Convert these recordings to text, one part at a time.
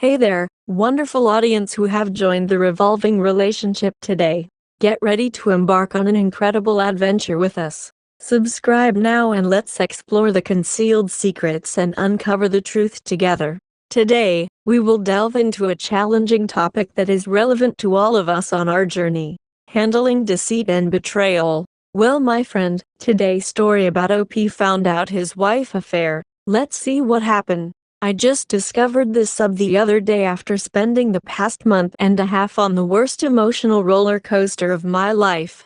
Hey there, wonderful audience who have joined the Revolving Relationship today. Get ready to embark on an incredible adventure with us. Subscribe now and let's explore the concealed secrets and uncover the truth together. Today, we will delve into a challenging topic that is relevant to all of us on our journey: handling deceit and betrayal. Well, my friend, today's story about OP found out his wife affair. Let's see what happened. I just discovered this sub the other day after spending the past month and a half on the worst emotional roller coaster of my life.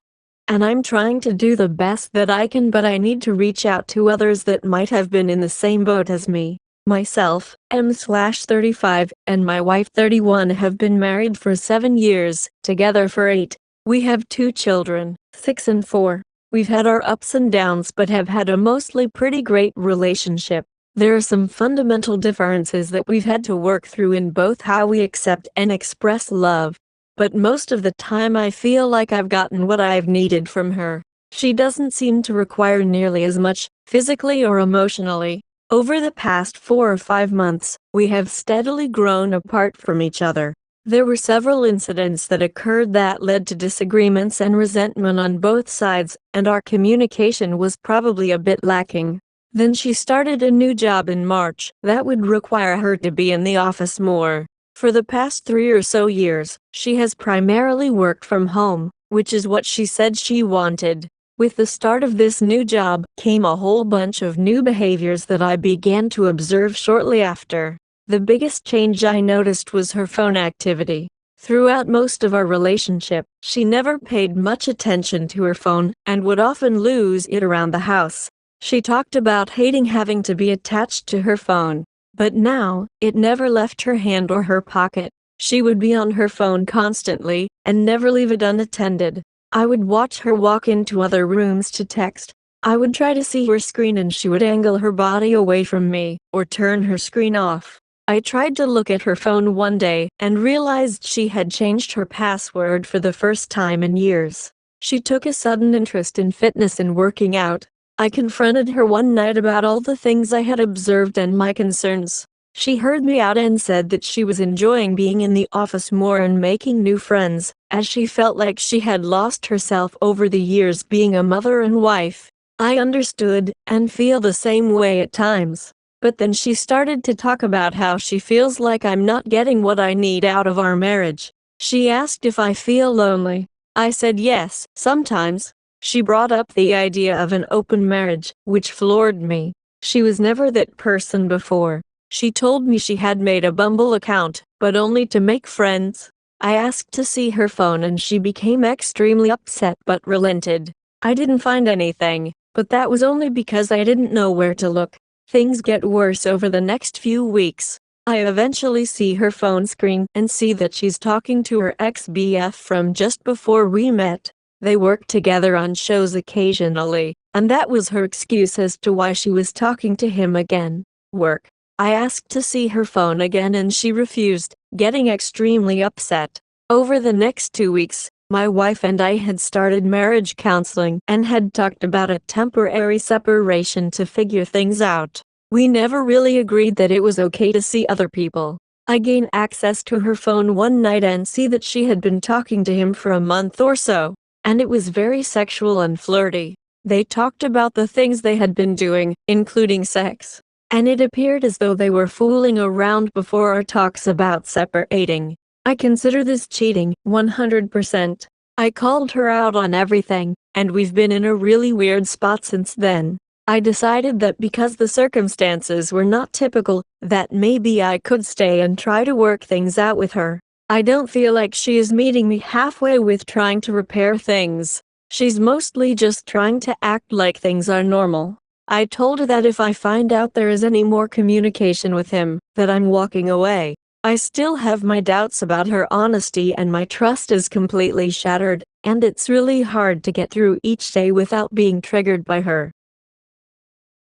And I'm trying to do the best that I can, but I need to reach out to others that might have been in the same boat as me. Myself, M/35, and my wife 31 have been married for 7 years, together for 8. We have 2 children, 6 and 4. We've had our ups and downs but have had a mostly pretty great relationship. There are some fundamental differences that we've had to work through in both how we accept and express love. But most of the time I feel like I've gotten what I've needed from her. She doesn't seem to require nearly as much, physically or emotionally. Over the past 4 or 5 months, we have steadily grown apart from each other. There were several incidents that occurred that led to disagreements and resentment on both sides, and our communication was probably a bit lacking. Then she started a new job in March that would require her to be in the office more. For the past 3 or so years, she has primarily worked from home, which is what she said she wanted. With the start of this new job came a whole bunch of new behaviors that I began to observe shortly after. The biggest change I noticed was her phone activity. Throughout most of our relationship, she never paid much attention to her phone and would often lose it around the house. She talked about hating having to be attached to her phone, but now, it never left her hand or her pocket. She would be on her phone constantly, and never leave it unattended. I would watch her walk into other rooms to text. I would try to see her screen and she would angle her body away from me, or turn her screen off. I tried to look at her phone one day, and realized she had changed her password for the first time in years. She took a sudden interest in fitness and working out. I confronted her one night about all the things I had observed and my concerns. She heard me out and said that she was enjoying being in the office more and making new friends, as she felt like she had lost herself over the years being a mother and wife. I understood, and feel the same way at times. But then she started to talk about how she feels like I'm not getting what I need out of our marriage. She asked if I feel lonely. I said yes, sometimes. She brought up the idea of an open marriage, which floored me. She was never that person before. She told me she had made a Bumble account, but only to make friends. I asked to see her phone and she became extremely upset but relented. I didn't find anything, but that was only because I didn't know where to look. Things get worse over the next few weeks. I eventually see her phone screen and see that she's talking to her ex-BF from just before we met. They work together on shows occasionally, and that was her excuse as to why she was talking to him again. Work. I asked to see her phone again and she refused, getting extremely upset. Over the next 2 weeks, my wife and I had started marriage counseling and had talked about a temporary separation to figure things out. We never really agreed that it was okay to see other people. I gained access to her phone one night and see that she had been talking to him for a month or so. And it was very sexual and flirty. They talked about the things they had been doing, including sex. And it appeared as though they were fooling around before our talks about separating. I consider this cheating, 100%. I called her out on everything, and we've been in a really weird spot since then. I decided that because the circumstances were not typical, that maybe I could stay and try to work things out with her. I don't feel like she is meeting me halfway with trying to repair things. She's mostly just trying to act like things are normal. I told her that if I find out there is any more communication with him, that I'm walking away. I still have my doubts about her honesty and my trust is completely shattered, and it's really hard to get through each day without being triggered by her.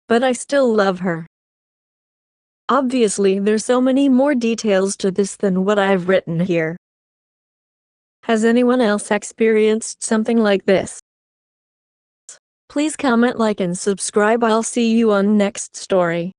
But I still love her. Obviously, there's so many more details to this than what I've written here. Has anyone else experienced something like this? Please comment, like, and subscribe. I'll see you on next story.